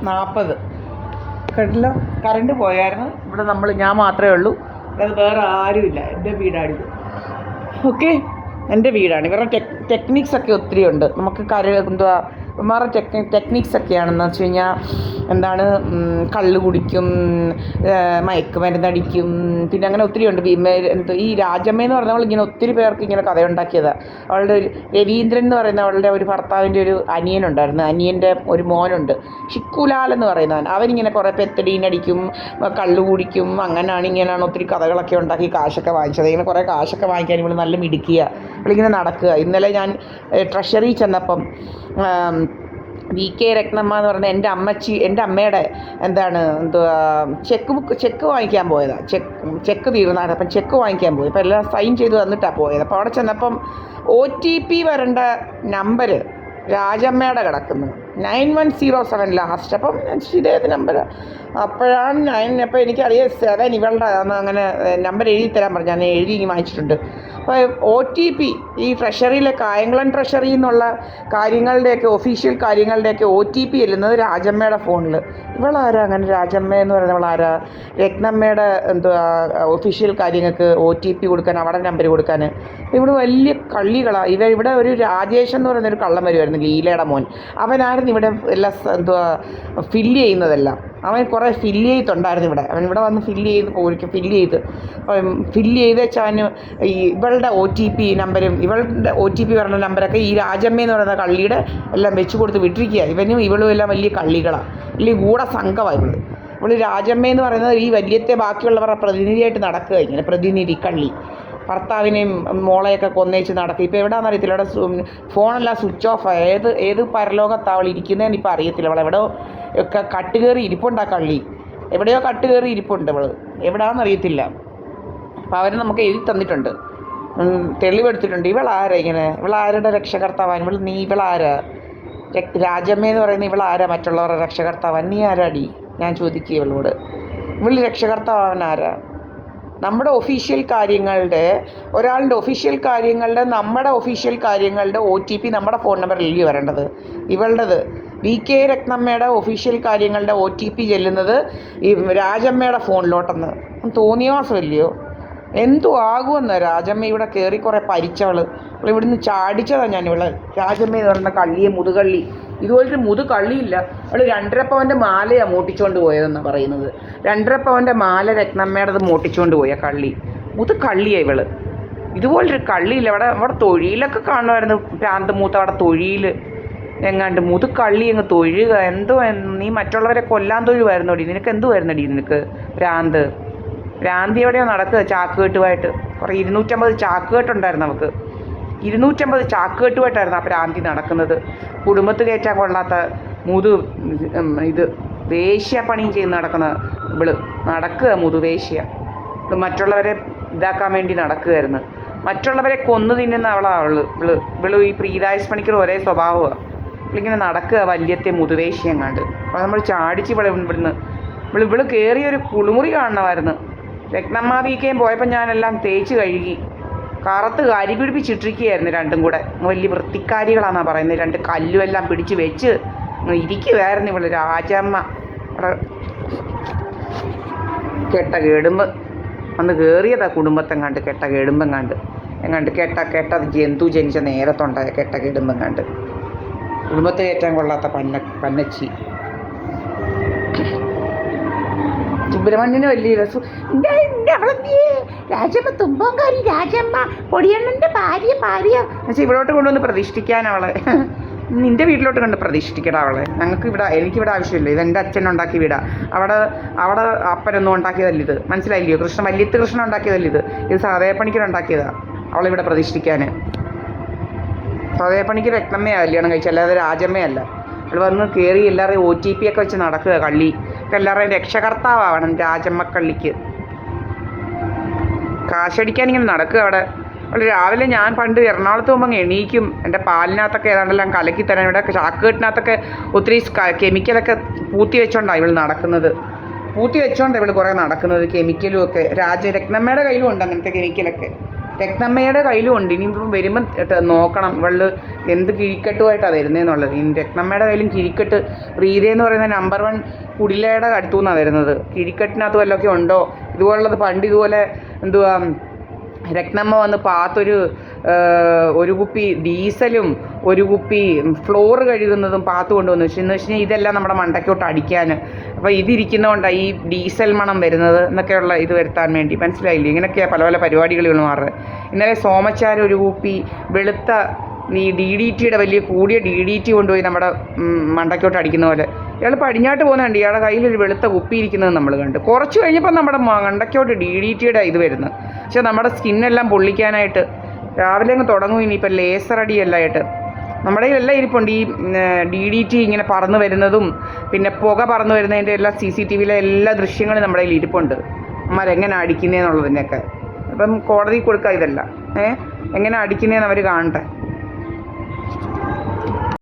40 കേട്ടല്ലോ. കറണ്ട് പോയായിരുന്നു. ഇവിടെ ഞാൻ മാത്രമേ ഉള്ളൂ. അത് വേറെ ആരുമില്ല. എൻ്റെ വീടാണിത്. ഓക്കെ, എൻ്റെ വീടാണ്. ഇവരുടെ ടെക്നിക്സൊക്കെ ഒത്തിരി ഉണ്ട്. നമുക്ക് ഇവന്മാരുടെ ടെക്നിക്സ് ഒക്കെയാണെന്ന് വെച്ച് കഴിഞ്ഞാൽ എന്താണ്, കള്ള് കുടിക്കും, മയക്കുമരുന്നടിക്കും, പിന്നെ അങ്ങനെ ഒത്തിരി ഉണ്ട്. ഈ രാജമ്മയെന്ന് പറഞ്ഞവൾ ഇങ്ങനെ ഒത്തിരി പേർക്ക് ഇങ്ങനെ കഥയുണ്ടാക്കിയതാണ്. അവളുടെ രവീന്ദ്രൻ എന്ന് പറയുന്ന അവളുടെ ഒരു ഭർത്താവിൻ്റെ ഒരു അനിയനുണ്ടായിരുന്നു. അനിയൻ്റെ ഒരു മോനുണ്ട്, ഷിക്കുലാൽ എന്ന് പറയുന്നവൻ. അവനിങ്ങനെ കുറേ പെത്തടീനടിക്കും, കള്ളു കുടിക്കും, അങ്ങനെയാണ് ഇങ്ങനെയാണ് ഒത്തിരി കഥകളൊക്കെ ഉണ്ടാക്കി കാശൊക്കെ വാങ്ങിച്ചത്. ഇങ്ങനെ കുറേ കാശൊക്കെ വാങ്ങിക്കാൻ ഇവൾ നല്ല മിടുക്കിയ. അവളിങ്ങനെ നടക്കുക. ഇന്നലെ ഞാൻ ട്രഷറി ചെന്നപ്പം VK രത്നമ്മ എന്ന് പറഞ്ഞ എൻ്റെ അമ്മയുടെ ചെക്ക് വാങ്ങിക്കാൻ പോയതാണ്. ചെക്ക് തീർന്നാണ്. അപ്പം ചെക്ക് വാങ്ങിക്കാൻ പോയി. അപ്പോൾ എല്ലാം സൈൻ ചെയ്ത് തന്നിട്ടാണ് പോയത്. അപ്പോൾ അവിടെ ചെന്നപ്പം OTP വരേണ്ട നമ്പർ രാജമ്മയുടെ കിടക്കുന്നു, 9107 ലാസ്റ്റ്. അപ്പം ഇതേത് നമ്പർ? അപ്പോഴാണ് അപ്പോൾ എനിക്കറിയാം 7 ഇവളുടെ അങ്ങനെ നമ്പർ എഴുതി തരാൻ പറഞ്ഞു. ഞാൻ എഴുതി വാങ്ങിച്ചിട്ടുണ്ട്. അപ്പോൾ OTP ഈ ട്രഷറിയിലെ കായംകുളം ട്രഷറി എന്നുള്ള കാര്യങ്ങളുടെയൊക്കെ ഒഫീഷ്യൽ കാര്യങ്ങളുടെയൊക്കെ OTP ചെല്ലുന്നത് രാജമ്മയുടെ ഫോണിൽ. ഇവളാരാ അങ്ങനെ രാജമ്മ എന്ന് പറയുന്നവളാരാ? രത്നമ്മയുടെ ഒഫീഷ്യൽ കാര്യങ്ങൾക്ക് OTP കൊടുക്കാൻ, അവിടെ നമ്പർ കൊടുക്കാൻ. ഇവിടെ വലിയ കള്ളികളാണ് ഇവിടെ. ഒരു രാജേഷ് എന്ന് പറയുന്നൊരു കള്ളം വരുമായിരുന്നു, ലീലയുടെ മോൻ. അവനായിരുന്നു ഇവിടെ എല്ലാം ഫില്ല് ചെയ്യുന്നതെല്ലാം. അവൻ കുറേ ഫില്ല് ചെയ്തിട്ടുണ്ടായിരുന്നു ഇവിടെ. അവൻ ഇവിടെ വന്ന് ഫില്ല് ചെയ്ത് വെച്ചാൽ ഇവളുടെ OTP നമ്പരും ഇവളുടെ OTP പറഞ്ഞ നമ്പരൊക്കെ ഈ രാജമ്മ എന്ന് പറയുന്ന കള്ളിയുടെ എല്ലാം വെച്ച് കൊടുത്ത് വിട്ടിരിക്കുക. ഇവനും ഇവളും എല്ലാം വലിയ കള്ളികളാണ്, വലിയ ഗൂഢസംഘമാണ് ഇവൾ രാജമ്മ എന്ന് പറയുന്നത്. ഈ വലിയത്തെ ബാക്കിയുള്ളവരുടെ പ്രതിനിധിയായിട്ട് നടക്കുക, ഇങ്ങനെ പ്രതിനിധി കള്ളി. ഭർത്താവിനെയും മോളെയൊക്കെ കൊന്നേച്ച് നടക്കുക. ഇപ്പോൾ എവിടെയാണെന്ന് അറിയത്തില്ല. ഇവിടെ ഫോണെല്ലാം സ്വിച്ച് ഓഫ്. ഏത് പരലോകത്താണ് അവൾ ഇരിക്കുന്നതെന്ന് ഇപ്പോൾ അറിയത്തില്ല. അവൾ എവിടെയോ ഒക്കെ കട്ടുകയറി ഇരിപ്പുണ്ട്. ആ കള്ളി എവിടെയോ കട്ടുകയറി ഇരിപ്പുണ്ട്. അവൾ എവിടെയാണെന്ന് അറിയത്തില്ല. അപ്പോൾ അവർ നമുക്ക് എഴുതി തന്നിട്ടുണ്ട്, തെളിവെടുത്തിട്ടുണ്ട്. ഇവളാരാ ഇങ്ങനെ? ഇവളാരുടെ രക്ഷകർത്താവാൻ? ഇവളാരാ? രാജമ്മ എന്ന് പറയുന്ന ഇവളാരാ മറ്റുള്ളവരുടെ രക്ഷകർത്താവാൻ? നീ ആരാടി? ഞാൻ ചോദിക്കുക ഇവളോട്. ഇവൾ രക്ഷകർത്താവാൻ ആരാ? നമ്മുടെ ഒഫീഷ്യൽ കാര്യങ്ങളുടെ, ഒരാളുടെ ഒഫീഷ്യൽ കാര്യങ്ങളുടെ, നമ്മുടെ ഒഫീഷ്യൽ കാര്യങ്ങളുടെ OTP നമ്മുടെ ഫോൺ നമ്പറിലല്ലേ വരേണ്ടത്? ഇവളുടേത് VK രത്നമ്മയുടെ ഒഫീഷ്യൽ കാര്യങ്ങളുടെ OTP ചെല്ലുന്നത് ഈ രാജമ്മയുടെ ഫോണിലോട്ടെന്ന് തോന്നിയവാസമല്ലയോ? എന്തോ ആകുമെന്ന്. രാജമ്മ ഇവിടെ കയറി കുറേ പരിച്ചവൾ ഇവിടുന്ന് ചാടിച്ചതാണ് ഞാൻ. രാജമ്മ എന്ന് പറയുന്ന കള്ളിയെ, മുതുകള്ളി. ഇതുപോലൊരു മുതുകള്ളിയില്ല. അവൾ 2.5 പവൻ്റെ മാലയാണ് മോട്ടിച്ചുകൊണ്ട് പോയതെന്നാണ് പറയുന്നത്. 2.5 പവൻ്റെ മാല രത്നമ്മയുടേത് മോട്ടിച്ചുകൊണ്ട് പോയ കള്ളി, മുതുകള്ളിയാണ് ഇവൾ. ഇതുപോലൊരു കള്ളിയില്ല. അവിടെ തൊഴിലൊക്കെ കാണുമായിരുന്നു. ഭ്രാന്ത് മൂത്ത അവിടെ തൊഴിൽ എങ്ങാണ്ട്. മുതുകള്ളി അങ്ങ് തൊഴുക. എന്തോ നീ മറ്റുള്ളവരെ കൊല്ലാൻ തൊഴുവായിരുന്നോടി? നിനക്ക് എന്തുവായിരുന്നടി? നിനക്ക് ഭ്രാന്തി എവിടെയോ നടക്കുക ചാക്കുകെട്ടുമായിട്ട്. കുറേ 250 ചാക്കുകെട്ടുണ്ടായിരുന്നു നമുക്ക്. 250 ചാക്കുകെട്ടുമായിട്ടായിരുന്നു ആ ഭ്രാന്തി നടക്കുന്നത്. കുടുംബത്ത് കയറ്റാൻ കൊള്ളാത്ത വേശ്യ പണിയും ചെയ്ത് നടക്കുന്ന നടക്കുക മുതുവേശ്യ. മറ്റുള്ളവരെ ഇതാക്കാൻ വേണ്ടി നടക്കുകയായിരുന്നു. മറ്റുള്ളവരെ കൊന്നു തിന്നുന്ന ഇവള് ഈ പ്രീതായുസ് പണിക്കർ ഒരേ സ്വഭാവമാണ്. ഇവളിങ്ങനെ നടക്കുക വല്യത്തെ മുതുവേശ്യങ്ങാണ്ട്. അപ്പോൾ നമ്മൾ ചാടിച്ച് ഇവള് കയറിയൊരു കുളിമുറി കാണണമായിരുന്നു. രത്നമ്മ VK പോയപ്പോൾ ഞാനെല്ലാം തേച്ച് കഴുകി കറുത്ത് കാരി പിടിപ്പിച്ചിട്ടിരിക്കുകയായിരുന്നു. രണ്ടും കൂടെ വലിയ വൃത്തിക്കാരികളാണെന്നാണ് പറയുന്നത്. 2 കല്ലുമെല്ലാം പിടിച്ച് വെച്ച് ഇരിക്കുമായിരുന്നു ഇവള് രാജമ്മ. കെട്ട കേടുമ്പ് വന്ന് കയറിയതാ കുടുംബത്തെങ്ങാണ്ട്. കെട്ട കേടുമ്പെങ്ങാണ്ട് കെട്ടത് ജന്തു ജനിച്ച നേരത്തുണ്ടായ കെട്ട കേടുമ്പെങ്ങാണ്ട്. കുടുംബത്തെ കയറ്റാൻ കൊള്ളാത്ത പന്നച്ചി. സുബ്രഹ്മണ്യന് വലിയ രസം. രാജമ്മ തുമ്പങ്കാരി, രാജമ്മ പൊടിയണ്ണൻ്റെ ഭാര്യ എന്നുവെച്ചാൽ ഇവിടോട്ട് കൊണ്ടുവന്ന് പ്രതിഷ്ഠിക്കാൻ അവളെ. നിൻ്റെ വീട്ടിലോട്ട് കൊണ്ട് പ്രതിഷ്ഠിക്കടാ അവളെ. എനിക്കിവിടെ ആവശ്യമില്ല. ഇതെൻ്റെ അച്ഛനുണ്ടാക്കി വീടാ. അവിടെ അപ്പനൊന്നും ഉണ്ടാക്കിയതല്ല ഇത്. മനസ്സിലായില്ലയോ? വല്യത്ത് കൃഷ്ണൻ ഉണ്ടാക്കിയതല്ല ഇത് സഹദേവപ്പണിക്കരുണ്ടാക്കിയതാണ് അവളിവിടെ പ്രതിഷ്ഠിക്കാൻ. സഹദേവപ്പണിക്ക് രത്നമ്മയാണ് കല്യാണം കഴിച്ചത്, അല്ലാതെ രാജമ്മയല്ല. അവൾ വന്ന് കയറി എല്ലാവരെയും OTP ഒക്കെ വെച്ച് നടക്കുക കള്ളി. എല്ലാവരുടെയും രക്ഷകർത്താവണം രാജമ്മ കള്ളിക്ക്. കാശടിക്കാൻ ഇങ്ങനെ നടക്കുക അവിടെ. രാവിലെ ഞാൻ പണ്ട് എറണാകുളത്ത് പോകുമ്പോൾ എണീക്കും. എൻ്റെ പാലിനകത്തൊക്കെ ഏതാണ്ടെല്ലാം കലക്കി തരാൻ. ഇവിടെ ചാക്കുകെട്ടിനകത്തൊക്കെ ഒത്തിരി കെമിക്കലൊക്കെ പൂത്തി വെച്ചോണ്ടാണ് ഇവൾ നടക്കുന്നത്. പൂത്തി വെച്ചോണ്ടാണ് ഇവൾ കുറേ നടക്കുന്നത്. കെമിക്കലും ഒക്കെ രത്നമ്മയുടെ കയ്യിലും ഉണ്ട് അങ്ങനത്തെ കെമിക്കലൊക്കെ. രത്നമ്മയുടെ കയ്യിലും ഉണ്ട്. ഇനിയിപ്പം വരുമ്പം നോക്കണം ഇവള് എന്ത് കിഴിക്കെട്ടുമായിട്ടാണ് വരുന്നതെന്നുള്ളത്. ഇനി രത്നമ്മയുടെ കയ്യിലും കിഴിക്കെട്ട് പ്രീതയെന്ന് പറയുന്ന നമ്പർ 1 കുടിലയുടെ അടുത്തു നിന്നാണ് വരുന്നത്. കിഴിക്കെട്ടിനകത്ത് വല്ലതൊക്കെ ഉണ്ടോ ഇതുപോലുള്ളത്. പണ്ട് ഇതുപോലെ എന്തുവാ രത്നമ്മ വന്ന് പാത്തൊരു ഒരു കുപ്പി ഡീസലും ഒരു കുപ്പി ഫ്ലോർ കഴുകുന്നതും പാത്ത് കൊണ്ടുവന്നു എന്ന് വെച്ച് കഴിഞ്ഞാൽ ഇതെല്ലാം നമ്മുടെ മണ്ടയ്ക്കോട്ട് അടിക്കാൻ. അപ്പോൾ ഇതിരിക്കുന്നതുകൊണ്ടാണ് ഈ ഡീസൽ മണം വരുന്നത് എന്നൊക്കെയുള്ള ഇത് വരുത്താൻ വേണ്ടി. മനസ്സിലായില്ലേ? ഇങ്ങനെയൊക്കെയാണ് പല പല പരിപാടികൾ മാറുന്നത്. ഇന്നലെ സോമച്ചാർ ഒരു കുപ്പി വെളുത്ത ഈ DDT വലിയ കൂടിയ DDT കൊണ്ടുപോയി നമ്മുടെ മണ്ടയ്ക്കോട്ട് അടിക്കുന്ന പോലെ. ഇയാൾ പടിഞ്ഞാട്ട് പോകുന്നുണ്ട്, ഇയാളുടെ കയ്യിലൊരു വെളുത്ത കുപ്പി ഇരിക്കുന്നത് നമ്മൾ കണ്ട്. കുറച്ച് കഴിഞ്ഞപ്പോൾ നമ്മുടെ മണ്ടയ്ക്കോട്ട് DDT ഇത് വരുന്നത്. പക്ഷെ നമ്മുടെ സ്കിന്നെല്ലാം പൊള്ളിക്കാനായിട്ട് രാവിലെ അങ്ങ് തുടങ്ങും. ഇനിയിപ്പോൾ ലേസർ അടിയെല്ലാമായിട്ട് നമ്മുടെ എല്ലാം ഇരിപ്പുണ്ട്. ഈ DDT ഇങ്ങനെ പറന്ന് വരുന്നതും പിന്നെ പുക പറന്ന് വരുന്നതിൻ്റെ എല്ലാ CCTVയിലെ എല്ലാ ദൃശ്യങ്ങളും നമ്മുടെ കയ്യിൽ ഇരിപ്പുണ്ട്. അമ്മരെങ്ങനെ അടിക്കുന്നതെന്നുള്ളതിൻ്റെയൊക്കെ. അപ്പം കോടതി കൊടുക്കുക ഇതല്ല എങ്ങനെ അടിക്കുന്നതെന്ന് അവർ കാണട്ടെ.